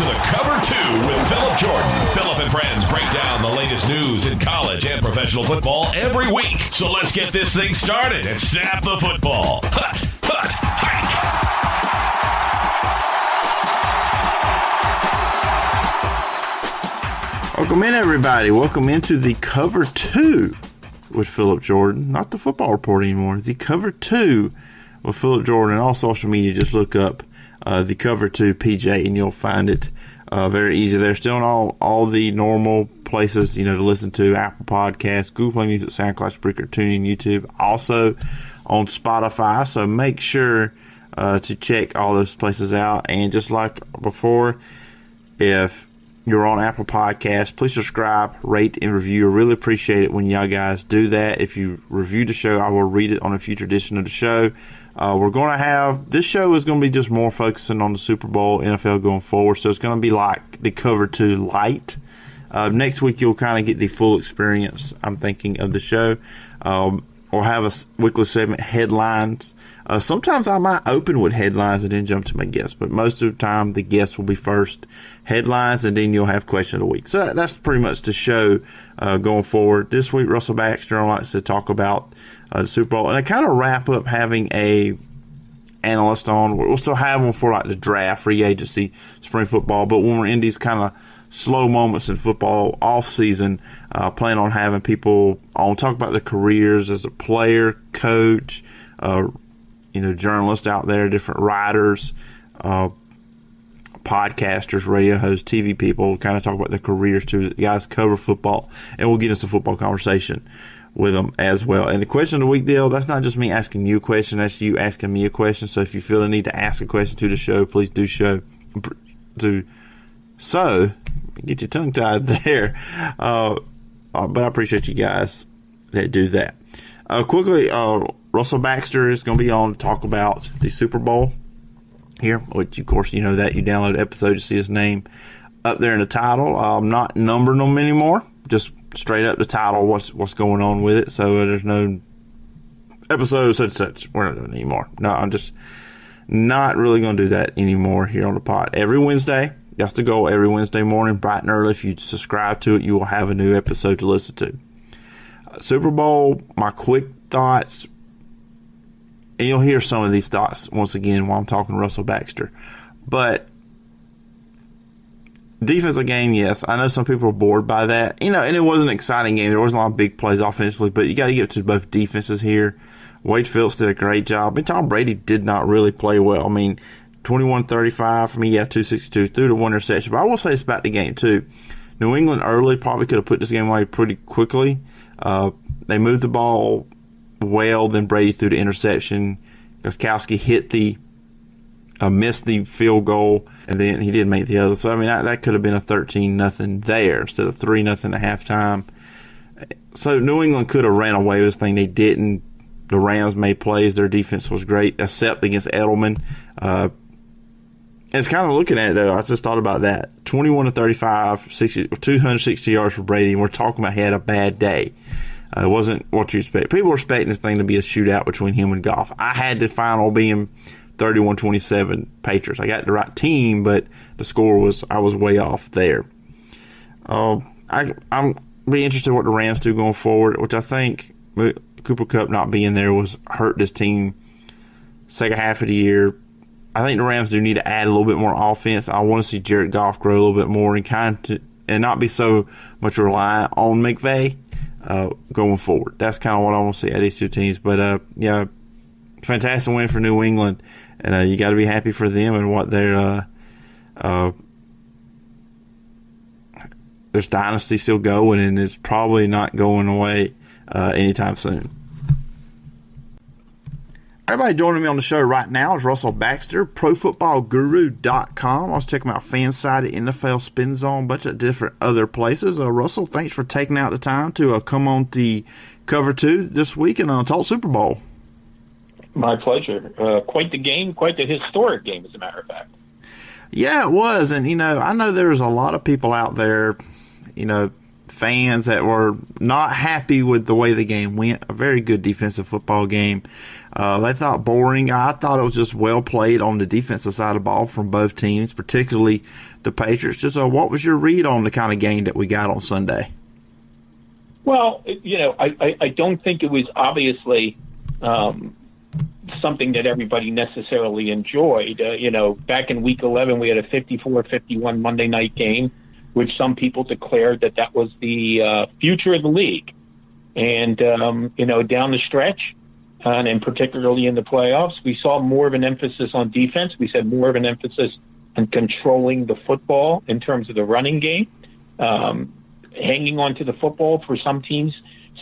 the Cover 2 with Phillip Jordan. Phillip and friends break down the latest news in college and professional football every week. So let's get this thing started and snap the football. Hut, hike. Welcome in, everybody. Welcome into the Cover 2 with Phillip Jordan. Not the football report anymore. The Cover 2 with Phillip Jordan. All social media, just look up the Cover 2 PJ and you'll find it very easy. They're still in all the normal places, to listen to: Apple Podcasts, Google Play Music, SoundCloud, Spreaker, TuneIn, YouTube. Also on Spotify. So make sure to check all those places out. And just like before, if you're on Apple Podcasts, please subscribe, rate, and review. I really appreciate it when y'all guys do that. If you review the show, I will read it on a future edition of the show. We're going to have, this show is going to be just more focusing on the Super Bowl, NFL going forward. So it's going to be like the Cover 2 light. Next week, you'll kind of get the full experience, I'm thinking, of the show. We'll have a weekly segment, headlines. Sometimes I might open with headlines and then jump to my guests, but most of the time the guests will be first, headlines, and then you'll have question of the week. So that's pretty much the show going forward. This week, Russell Baxter likes to talk about the Super Bowl, and I kind of wrap up having a analyst on. We'll still have one for like the draft, free agency, spring football, but when we're in these kind of slow moments in football off season, plan on having people on talk about their careers as a player, coach, journalists out there, different writers, podcasters, radio hosts, TV people, kind of talk about their careers too. The guys cover football, and we'll get into football conversation with them as well. And the question of the week deal, that's not just me asking you a question, that's you asking me a question. So if you feel the need to ask a question to the show, please do so. Get your tongue tied there. But I appreciate you guys that do that. Quickly, Russell Baxter is going to be on to talk about the Super Bowl here, which, of course, you know that. You download the episode to see his name up there in the title. I'm not numbering them anymore. Just straight up the title, what's going on with it. So there's no episode such. We're not doing it anymore. No, I'm just not really going to do that anymore here on the pod. Every Wednesday. That's the goal. Every Wednesday morning, bright and early. If you subscribe to it, you will have a new episode to listen to. Super Bowl, my quick thoughts. And you'll hear some of these thoughts once again while I'm talking to Russell Baxter. But defensive game, yes. I know some people are bored by that. And it was an exciting game. There wasn't a lot of big plays offensively, but you got to give it to both defenses here. Wade Phillips did a great job. And Tom Brady did not really play well. 21-35 for me, 262, threw the one interception. But I will say it's about the game, too. New England early probably could have put this game away pretty quickly. They moved the ball well, then Brady threw the interception. Gostkowski missed the field goal, and then he did make the other. So, that could have been a 13-0 there instead of 3-0 at halftime. So, New England could have ran away with this thing. They didn't. The Rams made plays. Their defense was great, except against Edleman. And it's kind of looking at it, though. I just thought about that. 21-35, 260 yards for Brady, and we're talking about he had a bad day. It wasn't what you expect. People were expecting this thing to be a shootout between him and Goff. I had the final being 31-27 Patriots. I got the right team, but the score I was way off there. I'm be interested in what the Rams do going forward, which I think Cooper Kupp not being there was hurt this team second half of the year. I think the Rams do need to add a little bit more offense. I want to see Jared Goff grow a little bit more and not be so much reliant on McVay going forward. That's kind of what I want to see out of these two teams. But, fantastic win for New England. And you got to be happy for them and what their dynasty still going, and it's probably not going away anytime soon. Everybody joining me on the show right now is Russell Baxter, ProFootballGuru.com. I was checking out FanSided, NFL Spin Zone, a bunch of different other places. Russell, thanks for taking out the time to come on the Cover 2 this week and talk Super Bowl. My pleasure. Quite the game, quite the historic game, as a matter of fact. Yeah, it was. And, I know there's a lot of people out there, fans that were not happy with the way the game went. A very good defensive football game. They thought boring. I thought it was just well played on the defensive side of the ball from both teams, particularly the Patriots. Just what was your read on the kind of game that we got on Sunday? Well, I don't think it was obviously something that everybody necessarily enjoyed. Back in Week 11, we had a 54-51 Monday night game, which some people declared that was the future of the league. And, down the stretch, and particularly in the playoffs, we saw more of an emphasis on defense. We said more of an emphasis on controlling the football in terms of the running game. Hanging on to the football for some teams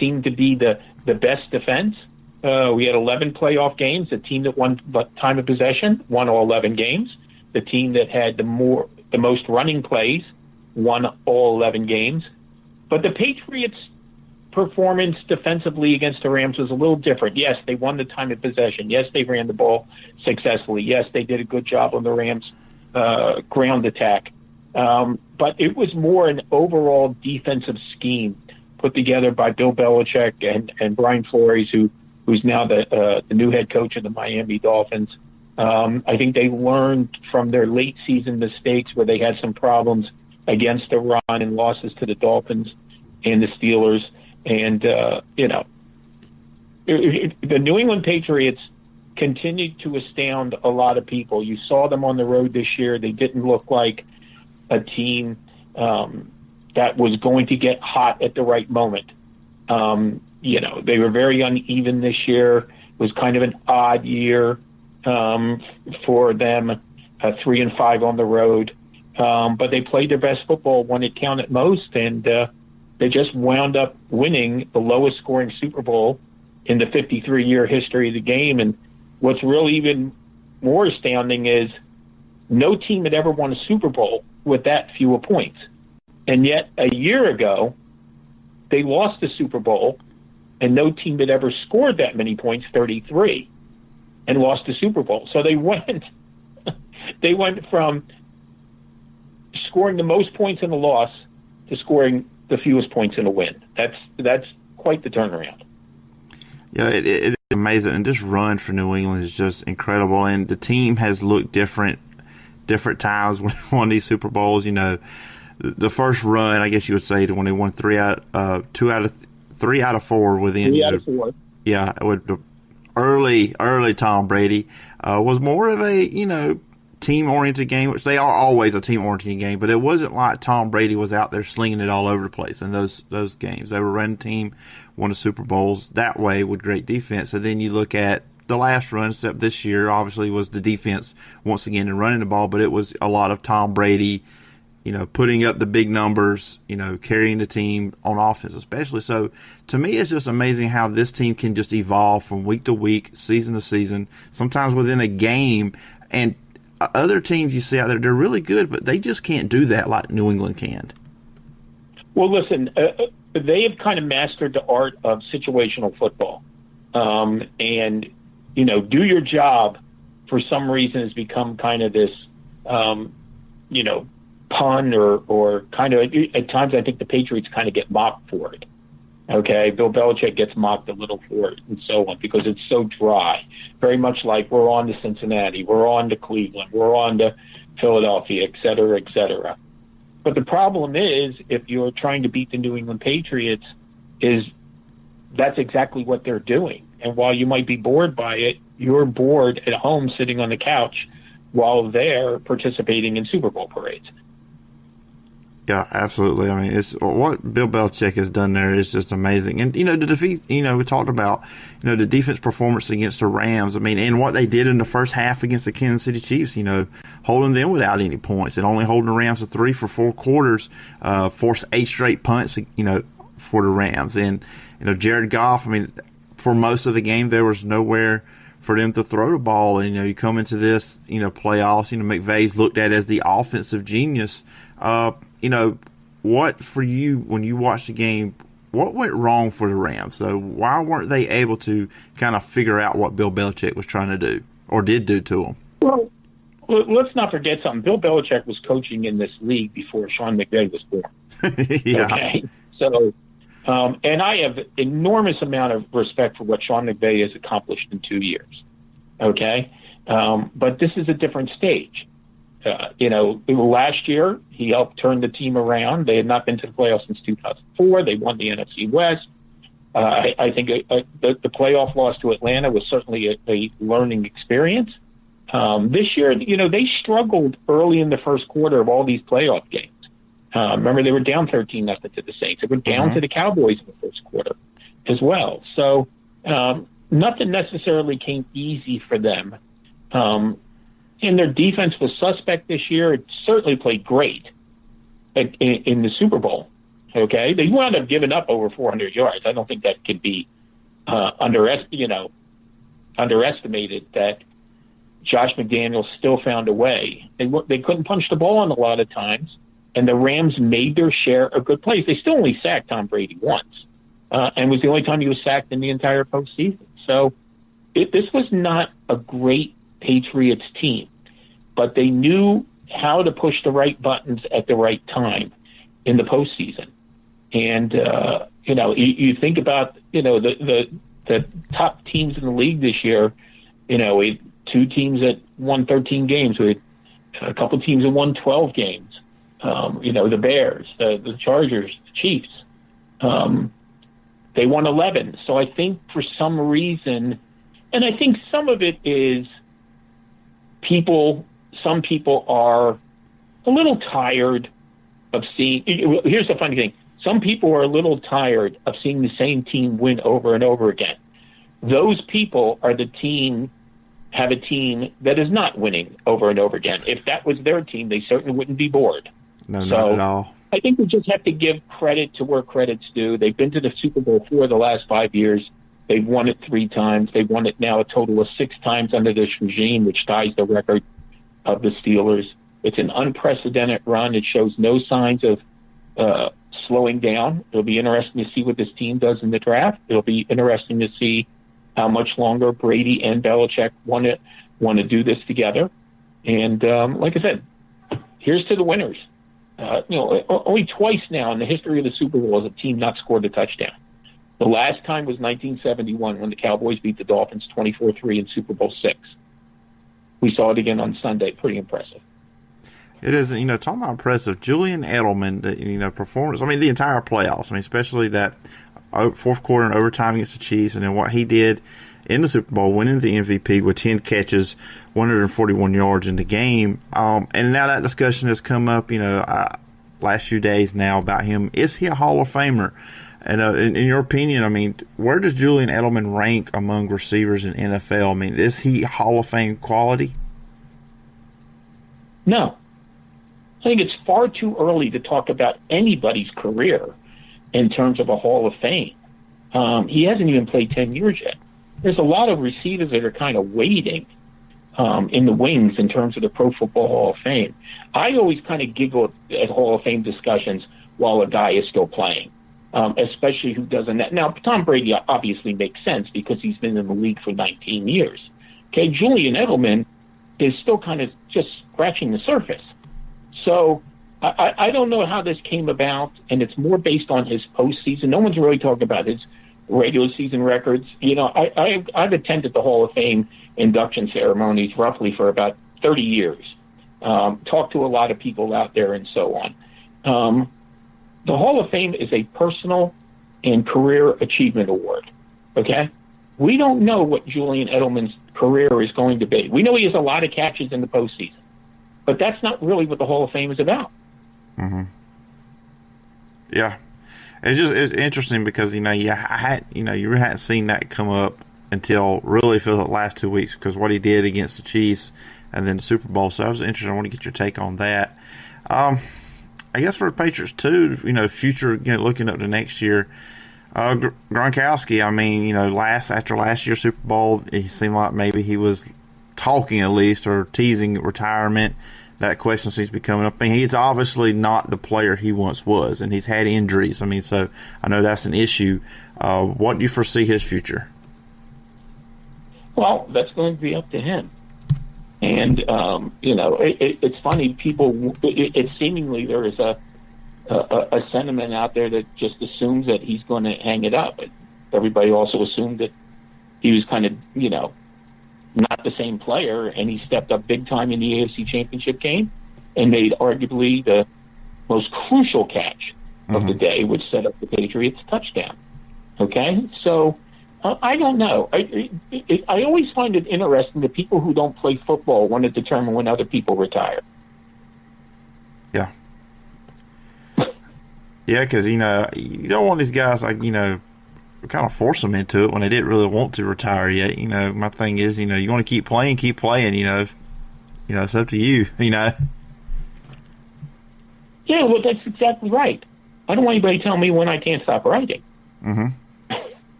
seemed to be the best defense. We had 11 playoff games. The team that won time of possession won all 11 games. The team that had the most running plays won all 11 games. But the Patriots' performance defensively against the Rams was a little different. Yes, they won the time of possession. Yes, they ran the ball successfully. Yes, they did a good job on the Rams' ground attack. But it was more an overall defensive scheme put together by Bill Belichick and Brian Flores, who's now the new head coach of the Miami Dolphins. I think they learned from their late season mistakes where they had some problems against the run and losses to the Dolphins and the Steelers. And, the New England Patriots continued to astound a lot of people. You saw them on the road this year. They didn't look like a team that was going to get hot at the right moment. They were very uneven this year. It was kind of an odd year for them, 3-5 on the road. But they played their best football when it counted most, and they just wound up winning the lowest scoring Super Bowl in the 53-year history of the game. And what's really even more astounding is no team had ever won a Super Bowl with that few points. And yet a year ago, they lost the Super Bowl, and no team had ever scored that many points, 33, and lost the Super Bowl. So they went from scoring the most points in a loss to scoring the fewest points in a win. That's quite the turnaround. Yeah, it is amazing. And this run for New England is just incredible. And the team has looked different times when they won these Super Bowls. The first run, I guess you would say, when they won 3 out of 4 within 3 out of 4. Yeah, with the early Tom Brady was more of a team-oriented game, which they are always a team-oriented game, but it wasn't like Tom Brady was out there slinging it all over the place in those games. They were running team, won the Super Bowls that way with great defense. And then you look at the last run, except this year, obviously, was the defense once again and running the ball, but it was a lot of Tom Brady, putting up the big numbers, carrying the team on offense especially. So to me, it's just amazing how this team can just evolve from week to week, season to season, sometimes within a game. And other teams you see out there, they're really good, but they just can't do that like New England can. Well, listen, they have kind of mastered the art of situational football. And, do your job for some reason has become kind of this, pun or kind of, at times I think the Patriots kind of get mocked for it. Okay, Bill Belichick gets mocked a little for it and so on because it's so dry. Very much like we're on to Cincinnati, we're on to Cleveland, we're on to Philadelphia, et cetera, et cetera. But the problem is, if you're trying to beat the New England Patriots, is that's exactly what they're doing. And while you might be bored by it, you're bored at home sitting on the couch while they're participating in Super Bowl parades. Yeah, absolutely. I mean, it's what Bill Belichick has done there is just amazing. And, the defeat, we talked about, the defense performance against the Rams. I mean, and what they did in the first half against the Kansas City Chiefs, holding them without any points and only holding the Rams to 3 for 4 quarters, forced 8 straight punts, for the Rams. And, Jared Goff, I mean, for most of the game, there was nowhere for them to throw the ball. And, you come into this, playoffs, McVay's looked at as the offensive genius. What for you, when you watched the game, what went wrong for the Rams? So why weren't they able to kind of figure out what Bill Belichick was trying to do or did do to them? Well, let's not forget something. Bill Belichick was coaching in this league before Sean McVay was born. Yeah. Okay. So, and I have enormous amount of respect for what Sean McVay has accomplished in 2 years. Okay. But this is a different stage. Last year he helped turn the team around. They had not been to the playoffs since 2004. They won the NFC West. I think the playoff loss to Atlanta was certainly a learning experience. This year, they struggled early in the first quarter of all these playoff games. Remember, they were down 13-0 to the Saints. They were down to the Cowboys in the first quarter as well. So nothing necessarily came easy for them. And their defense was suspect this year. It certainly played great in the Super Bowl. Okay, they wound up giving up over 400 yards. I don't think that could be underestimated. That Josh McDaniels still found a way. They couldn't punch the ball on a lot of times, and the Rams made their share of good plays. They still only sacked Tom Brady once, and was the only time he was sacked in the entire postseason. So this was not a great Patriots team, but they knew how to push the right buttons at the right time in the postseason. And, you think about, the top teams in the league this year, we had 2 teams that won 13 games. We had a couple teams that won 12 games. The Bears, the Chargers, the Chiefs. They won 11. So I think for some reason, and I think some of it is some people are a little tired of seeing. Here's the funny thing. Some people are a little tired of seeing the same team win over and over again. Those people have a team that is not winning over and over again. If that was their team, they certainly wouldn't be bored. No, not at all. I think we just have to give credit to where credit's due. They've been to the Super Bowl 4 the last 5 years. They've won it 3 times. They've won it now a total of 6 times under this regime, which ties the record of the Steelers. It's an unprecedented run. It shows no signs of slowing down. It'll be interesting to see what this team does in the draft. It'll be interesting to see how much longer Brady and Belichick want to do this together. And like I said, here's to the winners. Only twice now in the history of the Super Bowl has a team not scored a touchdown. The last time was 1971 when the Cowboys beat the Dolphins 24-3 in Super Bowl VI. We saw it again on Sunday. Pretty impressive. It is, talking about impressive. Julian Edelman, performance. I mean, the entire playoffs. I mean, especially that fourth quarter and overtime against the Chiefs, and then what he did in the Super Bowl, winning the MVP with 10 catches, 141 yards in the game. And now that discussion has come up, last few days now about him. Is he a Hall of Famer? And in your opinion, I mean, where does Julian Edelman rank among receivers in NFL? I mean, is he Hall of Fame quality? No. I think it's far too early to talk about anybody's career in terms of a Hall of Fame. He hasn't even played 10 years yet. There's a lot of receivers that are kind of waiting in the wings in terms of the Pro Football Hall of Fame. I always kind of giggle at Hall of Fame discussions while a guy is still playing, especially who doesn't. Now, Tom Brady obviously makes sense because he's been in the league for 19 years. Okay, Julian Edelman is still kind of just scratching the surface. So I don't know how this came about, and it's more based on his postseason. No one's really talking about his regular season records. I've attended the Hall of Fame induction ceremonies roughly for about 30 years, talked to a lot of people out there and so on. The Hall of Fame is a personal and career achievement award, okay? We don't know what Julian Edelman's career is going to be. We know he has a lot of catches in the postseason, but that's not really what the Hall of Fame is about. Mm-hmm. Yeah. It's interesting because, you hadn't seen that come up until really for the last 2 weeks because what he did against the Chiefs and then the Super Bowl. So I was interested. I want to get your take on that. I guess for the Patriots too, future, looking up to next year, Gronkowski, I mean, after last year's Super Bowl, it seemed like maybe he was talking at least or teasing retirement. That question seems to be coming up. I mean, he's obviously not the player he once was, and he's had injuries. I mean, so I know that's an issue. What do you foresee his future? Well, that's going to be up to him. And, it's funny, it's seemingly there is a sentiment out there that just assumes that he's going to hang it up. But everybody also assumed that he was kind of, not the same player, and he stepped up big time in the AFC Championship game and made arguably the most crucial catch of the day, which set up the Patriots touchdown. Okay? So I don't know. I always find it interesting that people who don't play football want to determine when other people retire. Yeah. Yeah, because, you don't want these guys, kind of force them into it when they didn't really want to retire yet. My thing is, you want to keep playing, it's up to you, Yeah, well, that's exactly right. I don't want anybody telling me when I can't stop writing.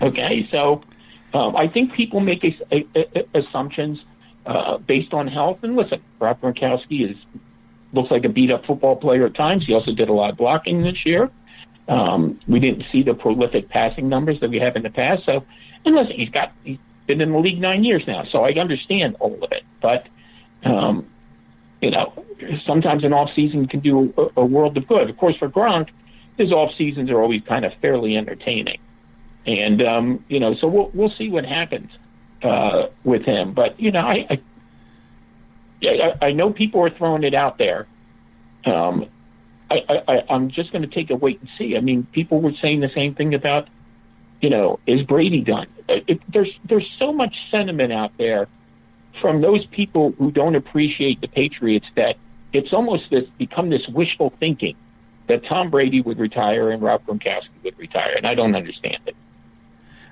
Okay, so I think people make assumptions based on health. And listen, Rob Gronkowski looks like a beat-up football player at times. He also did a lot of blocking this year. We didn't see the prolific passing numbers that we have in the past. So, and listen, he's been in the league 9 years now, so I understand all of it. But, sometimes an off-season can do a world of good. Of course, for Gronk, his off-seasons are always kind of fairly entertaining. And, so we'll see what happens with him. But, I know people are throwing it out there. I'm just going to take a wait and see. I mean, people were saying the same thing about, is Brady done? There's so much sentiment out there from those people who don't appreciate the Patriots that it's almost become this wishful thinking that Tom Brady would retire and Rob Gronkowski would retire, and I don't understand it.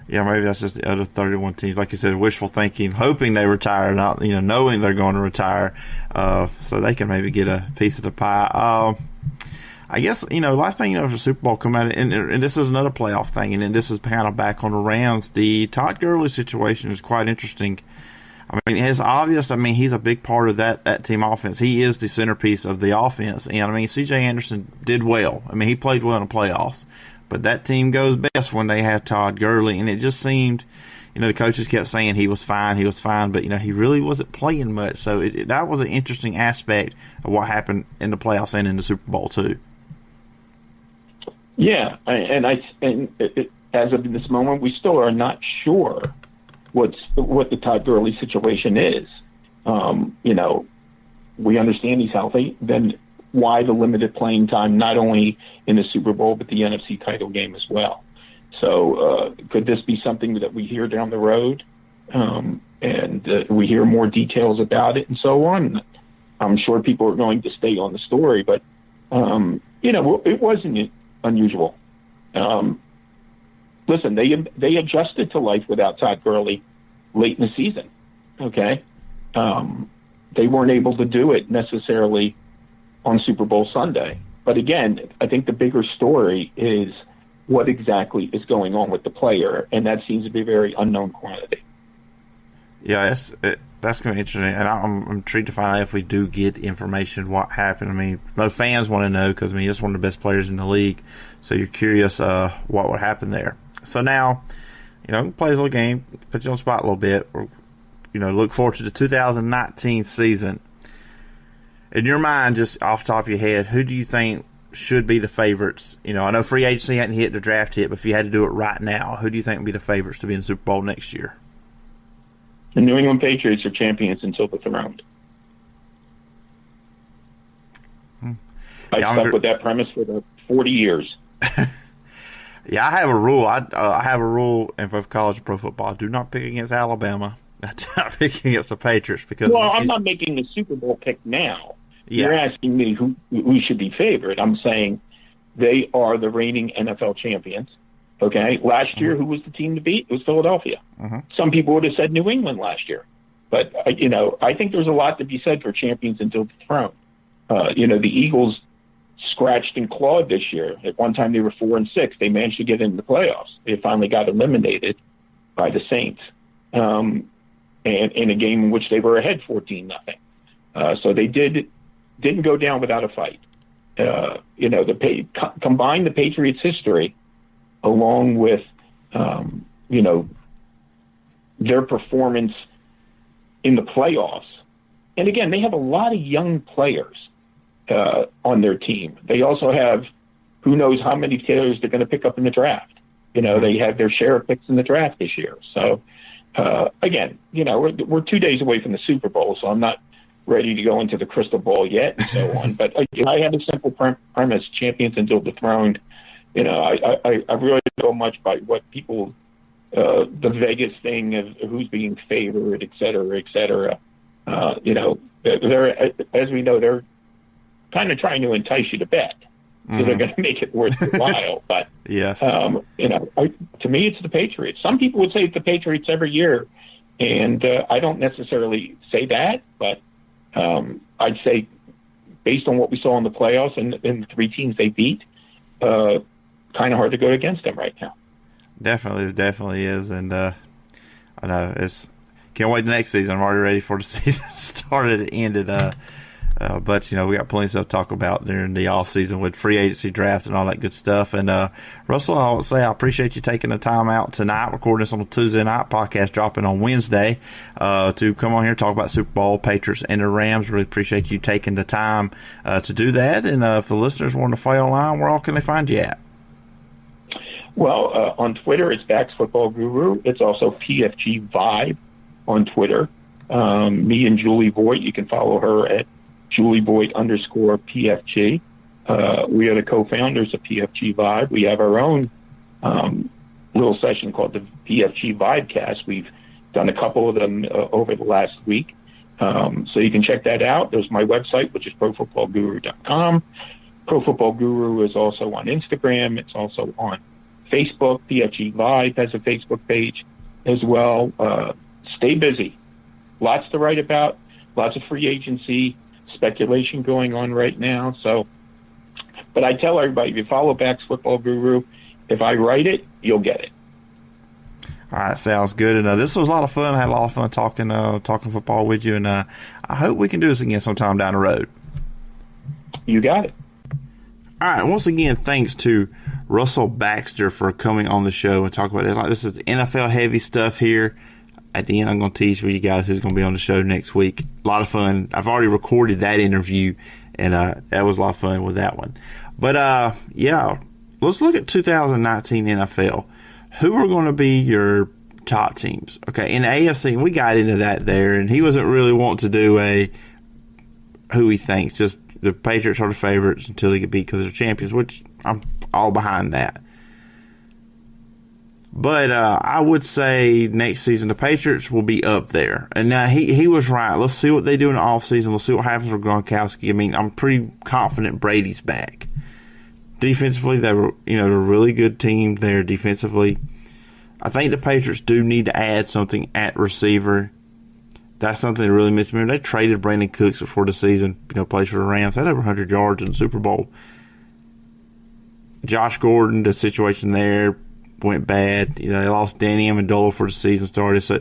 Yeah, maybe that's just the other 31 teams, like you said, wishful thinking, hoping they retire, not knowing they're going to retire, so they can maybe get a piece of the pie. I guess, last thing the Super Bowl come out, and this is another playoff thing, and then this is kind of back on the Rams. The Todd Gurley situation is quite interesting. I mean, it's obvious, he's a big part of that team offense. He is the centerpiece of the offense, and, C.J. Anderson did well. He played well in the playoffs. But that team goes best when they have Todd Gurley, and it just seemed, the coaches kept saying he was fine, but, he really wasn't playing much. So that was an interesting aspect of what happened in the playoffs and in the Super Bowl, too. Yeah, and as of this moment, we still are not sure what the Todd Gurley situation is. We understand he's healthy. Then why the limited playing time, not only in the Super Bowl, but the NFC title game as well? So could this be something that we hear down the road and we hear more details about it and so on? I'm sure people are going to stay on the story, but, it wasn't unusual. Listen, they adjusted to life without Todd Gurley late in the season, okay? They weren't able to do it necessarily on Super Bowl Sunday. But again, I think the bigger story is what exactly is going on with the player, and that seems to be a very unknown quantity. Yeah, that's going to be interesting, and I'm intrigued to find out if we do get information what happened. Most fans want to know because, he's one of the best players in the league, so you're curious what would happen there. So now, play a little game, put you on the spot a little bit, or, look forward to the 2019 season. In your mind, just off the top of your head, who do you think should be the favorites? I know free agency hadn't hit, the draft hit, but if you had to do it right now, who do you think would be the favorites to be in the Super Bowl next year? The New England Patriots are champions until the throne. I stuck with that premise for the 40 years. Yeah, I have a rule. I have a rule in both college and pro football. Do not pick against Alabama. Do not pick against the Patriots because. Well, I'm not making the Super Bowl pick now. Yeah. You're asking me who should be favored. I'm saying they are the reigning NFL champions. Okay, last year, who was the team to beat? It was Philadelphia. Some people would have said New England last year, but I think there's a lot to be said for champions until the throne. The Eagles scratched and clawed this year. At one time, they were 4-6. They managed to get into the playoffs. They finally got eliminated by the Saints, and in a game in which they were ahead 14-0. So they didn't go down without a fight. Combine the Patriots' history along with, their performance in the playoffs. And again, they have a lot of young players. on their team. They also have who knows how many players they're going to pick up in the draft. They have their share of picks in the draft this year. So, again, we're 2 days away from the Super Bowl, so I'm not ready to go into the crystal ball yet and so on. But I have a simple premise: champions until dethroned. I really don't go much by what people, the Vegas thing of who's being favored, et cetera, et cetera. They're, as we know, they're kind of trying to entice you to bet. So they're going to make it worth your while. But, yes. To me, it's the Patriots. Some people would say it's the Patriots every year, and I don't necessarily say that, but I'd say based on what we saw in the playoffs and the three teams they beat, kind of hard to go against them right now. Definitely is. And I know can't wait the next season. I'm already ready for the season started and ended. But, we got plenty of stuff to talk about during the offseason with free agency draft and all that good stuff. And, Russell, I would say I appreciate you taking the time out tonight, recording this on a Tuesday night, podcast dropping on Wednesday, to come on here and talk about Super Bowl, Patriots, and the Rams. Really appreciate you taking the time to do that. And if the listeners want to follow online, where all can they find you at? Well, on Twitter, it's Bax Football Guru. It's also PFG Vibe on Twitter. Me and Julie Voigt, you can follow her at JulieVoigt_PFG. We are the co-founders of PFG Vibe. We have our own little session called the PFG Vibecast. We've done a couple of them over the last week. So you can check that out. There's my website, which is ProFootballGuru.com. Pro Football Guru is also on Instagram. It's also on Facebook. PFG Vibe has a Facebook page as well. Stay busy. Lots to write about. Lots of free agency speculation going on right now. So, but I tell everybody, if you follow Bax Football Guru, if I write it, you'll get it. All right, sounds good. And this was a lot of fun. I had a lot of fun talking football with you, and I hope we can do this again sometime down the road. You got it. All right, once again, thanks to Russell Baxter for coming on the show and talk about it. Like, this is NFL heavy stuff here. At the end, I'm going to tease for you guys who's going to be on the show next week. A lot of fun. I've already recorded that interview, and that was a lot of fun with that one. But, let's look at 2019 NFL. Who are going to be your top teams? Okay, in the AFC, we got into that there, and he wasn't really wanting to do who he thinks. Just the Patriots are the favorites until they get beat because they're champions, which I'm all behind that. But I would say next season the Patriots will be up there. And now he was right. Let's see what they do in the offseason. Let's see what happens with Gronkowski. I mean, I'm pretty confident Brady's back. Defensively, they were a really good team there defensively. I think the Patriots do need to add something at receiver. That's something that really missed me. They traded Brandon Cooks before the season, plays for the Rams. Had over 100 yards in the Super Bowl. Josh Gordon, the situation there went bad. They lost Danny Amendola before the season started. So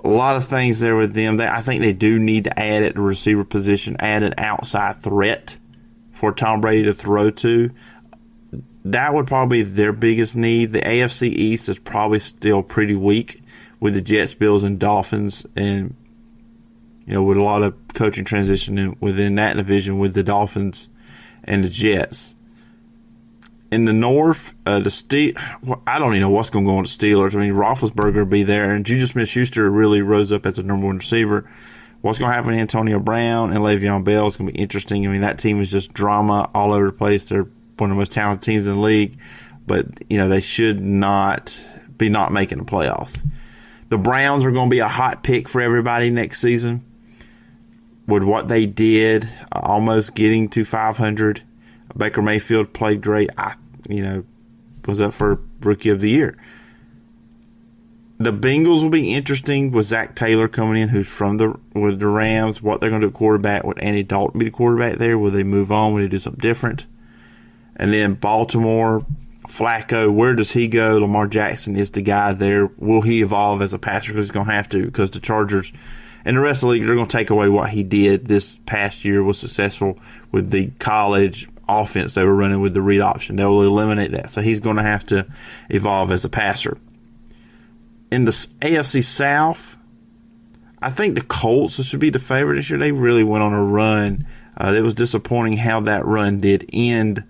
a lot of things there with them. I think they do need to add at the receiver position, add an outside threat for Tom Brady to throw to. That would probably be their biggest need. The AFC East is probably still pretty weak with the Jets, Bills, and Dolphins, and with a lot of coaching transition within that division with the Dolphins and the Jets. In the North, I don't even know what's going to go on the Steelers. I mean, Roethlisberger will be there, and Juju Smith-Schuster really rose up as the number one receiver. What's going to happen to Antonio Brown and Le'Veon Bell is going to be interesting. I mean, that team is just drama all over the place. They're one of the most talented teams in the league, but, they should not be not making the playoffs. The Browns are going to be a hot pick for everybody next season with what they did, almost getting to 500. Baker Mayfield played great. Was up for Rookie of the Year. The Bengals will be interesting with Zach Taylor coming in, who's with the Rams. What they're going to do at quarterback. Would Andy Dalton be the quarterback there? Will they move on? Will they do something different? And then Baltimore, Flacco, where does he go? Lamar Jackson is the guy there. Will he evolve as a passer? Because he's going to have to, because the Chargers and the rest of the league, they're going to take away what he did this past year, was successful with the college offense they were running with the read option. They will eliminate that. So he's going to have to evolve as a passer. In the AFC South, I think the Colts should be the favorite this year. They really went on a run It was disappointing how that run did end.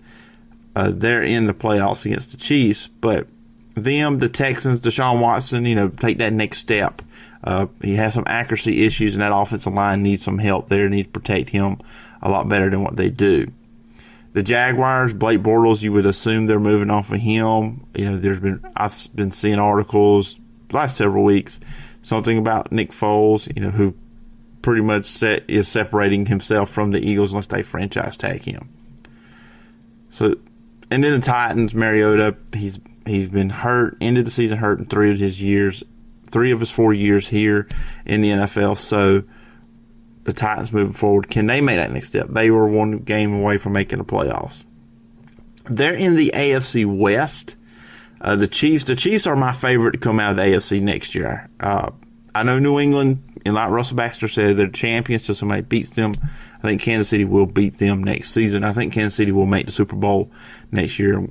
They're in the playoffs against the Chiefs, but the Texans, Deshaun Watson, take that next step. He has some accuracy issues, and that offensive line needs some help there. Needs to protect him a lot better than what they do. The Jaguars, Blake Bortles, you would assume they're moving off of him. I've been seeing articles the last several weeks, something about Nick Foles, who pretty much is separating himself from the Eagles unless they franchise tag him. So, and then the Titans, Mariota, he's been hurt, ended the season hurt in 3 of his 4 years here in the NFL. So the Titans moving forward, can they make that next step? They were one game away from making the playoffs. They're in the AFC West. The Chiefs are my favorite to come out of the AFC next year. I know New England, and like Russell Baxter said, they're champions till somebody beats them. I think Kansas City will beat them next season. I think Kansas City will make the Super Bowl next year.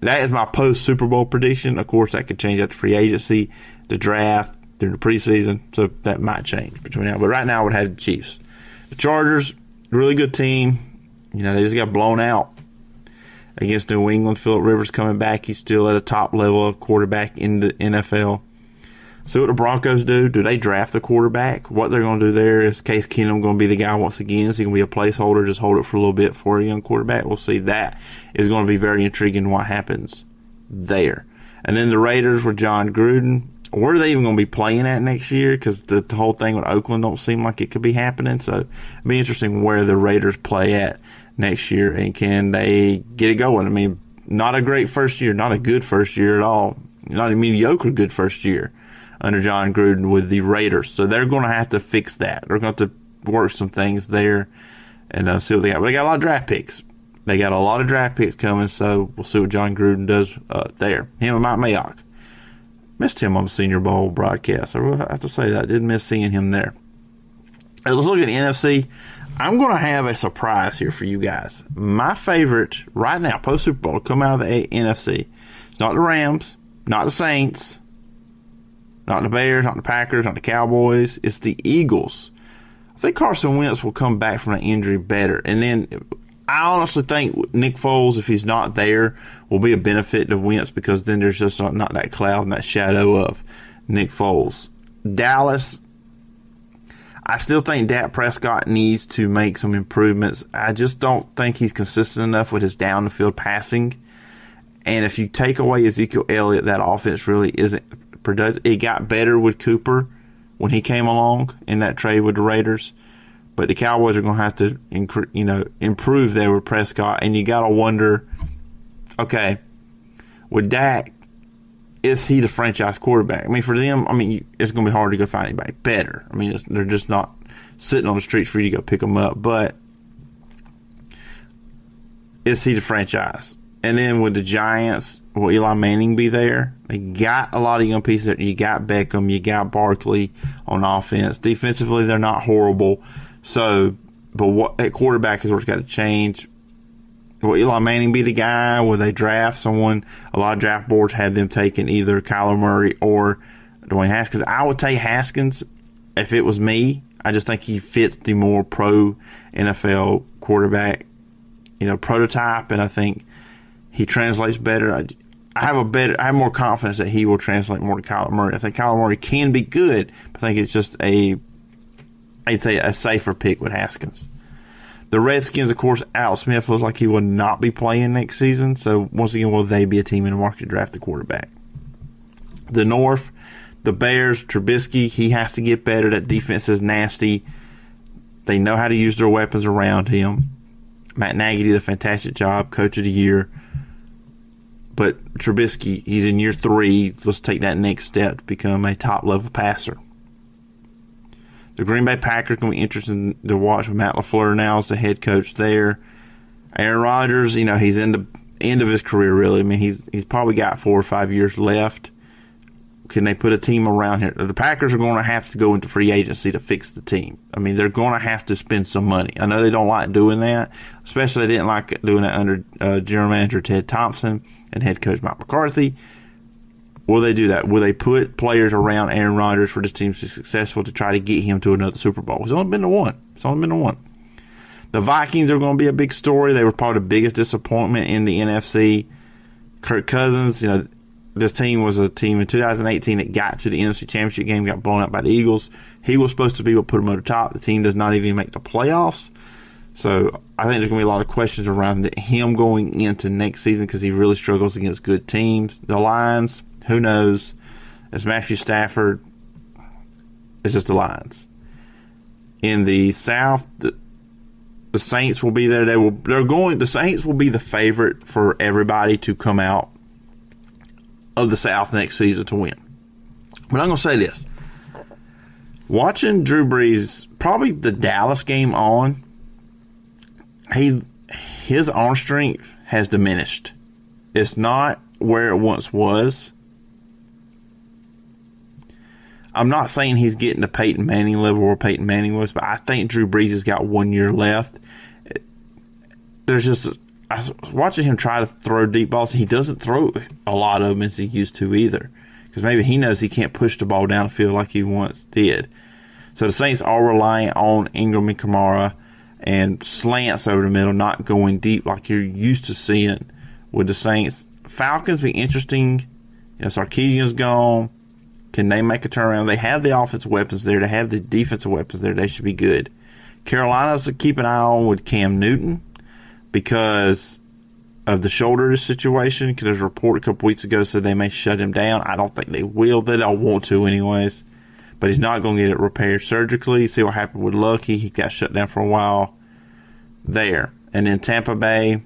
That is my post-Super Bowl prediction. Of course, that could change after free agency, the draft, during the preseason, so that might change between now. But right now, I would have the Chiefs. The Chargers, really good team. They just got blown out against New England. Phillip Rivers coming back. He's still at a top level of quarterback in the NFL. See what the Broncos do. Do they draft the quarterback? What they're going to do there is Case Keenum going to be the guy once again. Is he going to be a placeholder, just hold it for a little bit for a young quarterback? We'll see. That is going to be very intriguing what happens there. And then the Raiders with John Gruden. Where are they even going to be playing at next year? Because the whole thing with Oakland don't seem like it could be happening. So it'll be interesting where the Raiders play at next year, and can they get it going? I mean, not a great first year, not a good first year at all, not a mediocre good first year under John Gruden with the Raiders. So they're going to have to fix that. They're going to have to work some things there and see what they got. But they got a lot of draft picks. They got a lot of draft picks coming, so we'll see what John Gruden does there. Him and Mike Mayock. Missed him on the Senior Bowl broadcast. I will have to say that. I did miss seeing him there. Let's look at the NFC. I'm going to have a surprise here for you guys. My favorite right now, post-Super Bowl, to come out of the NFC. It's not the Rams, not the Saints, not the Bears, not the Packers, not the Cowboys. It's the Eagles. I think Carson Wentz will come back from that injury better. And then I honestly think Nick Foles, if he's not there, will be a benefit to Wentz, because then there's just not that cloud and that shadow of Nick Foles. Dallas, I still think Dak Prescott needs to make some improvements. I just don't think he's consistent enough with his down-the-field passing. And if you take away Ezekiel Elliott, that offense really isn't productive. It got better with Cooper when he came along in that trade with the Raiders. But the Cowboys are going to have to, improve there with Prescott. And you got to wonder, okay, with Dak, is he the franchise quarterback? I mean, for them, it's going to be hard to go find anybody better. They're just not sitting on the streets for you to go pick them up. But is he the franchise? And then with the Giants, will Eli Manning be there? They got a lot of young pieces there. You got Beckham, you got Barkley on offense. Defensively, they're not horrible. So, but what at quarterback is what's got to change. Will Eli Manning be the guy? Will they draft someone? A lot of draft boards have them taking either Kyler Murray or Dwayne Haskins. I would take Haskins if it was me. I just think he fits the more pro NFL quarterback, prototype, and I think he translates better. I have more confidence that he will translate more to Kyler Murray. I think Kyler Murray can be good, but I think it's just I'd say a safer pick with Haskins. The Redskins, of course, Alex Smith looks like he will not be playing next season. So, once again, will they be a team in the market to draft a quarterback? The North, the Bears, Trubisky, he has to get better. That defense is nasty. They know how to use their weapons around him. Matt Nagy did a fantastic job, Coach of the Year. But Trubisky, he's in year 3. Let's take that next step to become a top-level passer. The Green Bay Packers going to be interesting to watch with Matt LaFleur now as the head coach there. Aaron Rodgers, he's in the end of his career, really. He's probably got 4 or 5 years left. Can they put a team around here? The Packers are going to have to go into free agency to fix the team. They're going to have to spend some money. I know they don't like doing that, especially they didn't like doing that under general manager Ted Thompson and head coach Mike McCarthy. Will they do that? Will they put players around Aaron Rodgers for this team to be successful to try to get him to another Super Bowl? It's only been to one. The Vikings are going to be a big story. They were probably the biggest disappointment in the NFC. Kirk Cousins, this team was a team in 2018 that got to the NFC Championship game, got blown out by the Eagles. He was supposed to be what put him over the top. The team does not even make the playoffs. So I think there's going to be a lot of questions around him going into next season because he really struggles against good teams. The Lions, who knows? It's Matthew Stafford. It's just the Lions. In the South, the Saints will be there. The Saints will be the favorite for everybody to come out of the South next season to win. But I'm going to say this. Watching Drew Brees, probably the Dallas game on, his arm strength has diminished. It's not where it once was. I'm not saying he's getting to Peyton Manning level where Peyton Manning was, but I think Drew Brees has got 1 year left. I was watching him try to throw deep balls. He doesn't throw a lot of them as he used to either, because maybe he knows he can't push the ball down the field like he once did. So the Saints are relying on Ingram and Kamara and slants over the middle, not going deep like you're used to seeing with the Saints. Falcons be interesting. Sarkisian's gone. Can they make a turnaround? They have the offensive weapons there. They have the defensive weapons there. They should be good. Carolina's to keep an eye on with Cam Newton because of the shoulder situation. Because there's a report a couple weeks ago said they may shut him down. I don't think they will. They don't want to anyways. But he's not going to get it repaired surgically. See what happened with Lucky. He got shut down for a while there. And then Tampa Bay,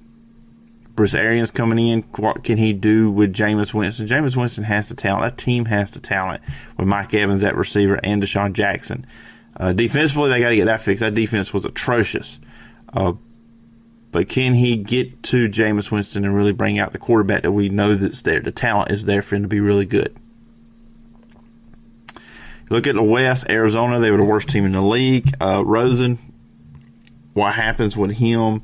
Bruce Arians coming in. What can he do with Jameis Winston? Jameis Winston has the talent. That team has the talent with Mike Evans at receiver and Deshaun Jackson. Defensively, they got to get that fixed. That defense was atrocious. But can he get to Jameis Winston and really bring out the quarterback that we know that's there? The talent is there for him to be really good. Look at the West. Arizona, they were the worst team in the league. Rosen, what happens with him,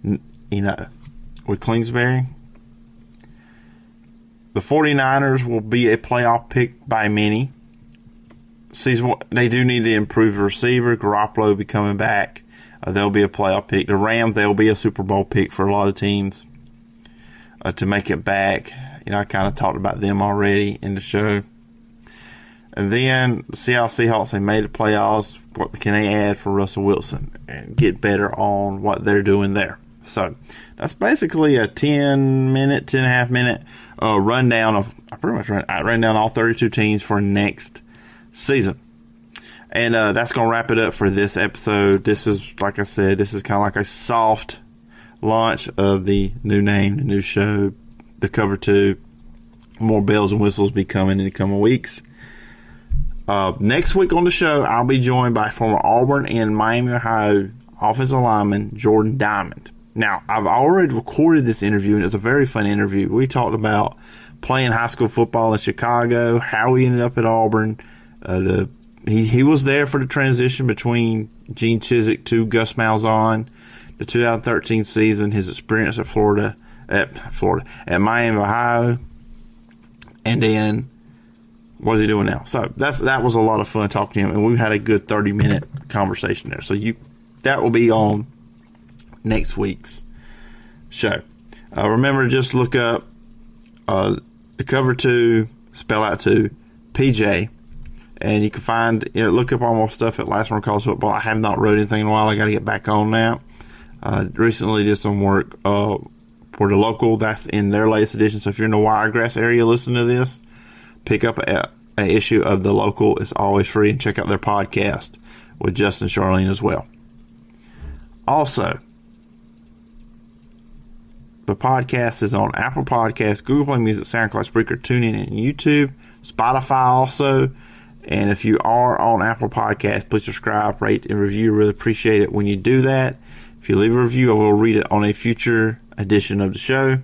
with Kingsbury? The 49ers will be a playoff pick by many. They do need to improve the receiver. Garoppolo will be coming back. They'll be a playoff pick. The Rams, they'll be a Super Bowl pick for a lot of teams to make it back. I kind of talked about them already in the show. And then the Seattle Seahawks, they made the playoffs. What can they add for Russell Wilson and get better on what they're doing there? So that's basically a 10.5 minute rundown of, I pretty much ran down all 32 teams for next season. And that's going to wrap it up for this episode. This is, like I said, this is kind of like a soft launch of the new name, the new show, the cover 2. More bells and whistles be coming in the coming weeks. Next week on the show, I'll be joined by former Auburn and Miami, Ohio offensive lineman Jordan Diamond. Now, I've already recorded this interview, and it's a very fun interview. We talked about playing high school football in Chicago, how he ended up at Auburn. He was there for the transition between Gene Chizik to Gus Malzahn, the 2013 season, his experience at Miami, Ohio, and then what's he doing now? So that was a lot of fun talking to him, and we had a good 30-minute conversation there. So that will be on next week's show. Remember to just look up the cover 2, spell out 2, PJ, and you can find, look up all my stuff at Last One Calls Football. I have not wrote anything in a while. I got to get back on now. Recently did some work for the local. That's in their latest edition. So if you're in the Wiregrass area listening to this, pick up an issue of the local. It's always free, and check out their podcast with Justin Charlene as well. Also, the podcast is on Apple Podcasts, Google Play Music, SoundCloud, Spreaker, TuneIn, and YouTube. Spotify also. And if you are on Apple Podcasts, please subscribe, rate, and review. Really appreciate it when you do that. If you leave a review, I will read it on a future edition of the show.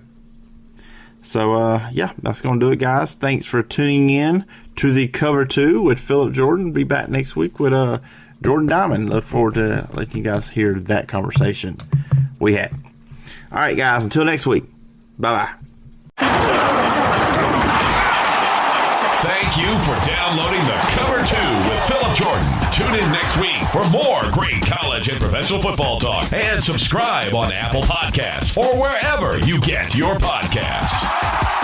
So, that's going to do it, guys. Thanks for tuning in to the Cover 2 with Phillip Jordan. Be back next week with Jordan Diamond. Look forward to letting you guys hear that conversation we had. All right, guys, until next week. Bye-bye. Thank you for downloading the Cover 2 with Phillip Jordan. Tune in next week for more great college and professional football talk. And subscribe on Apple Podcasts or wherever you get your podcasts.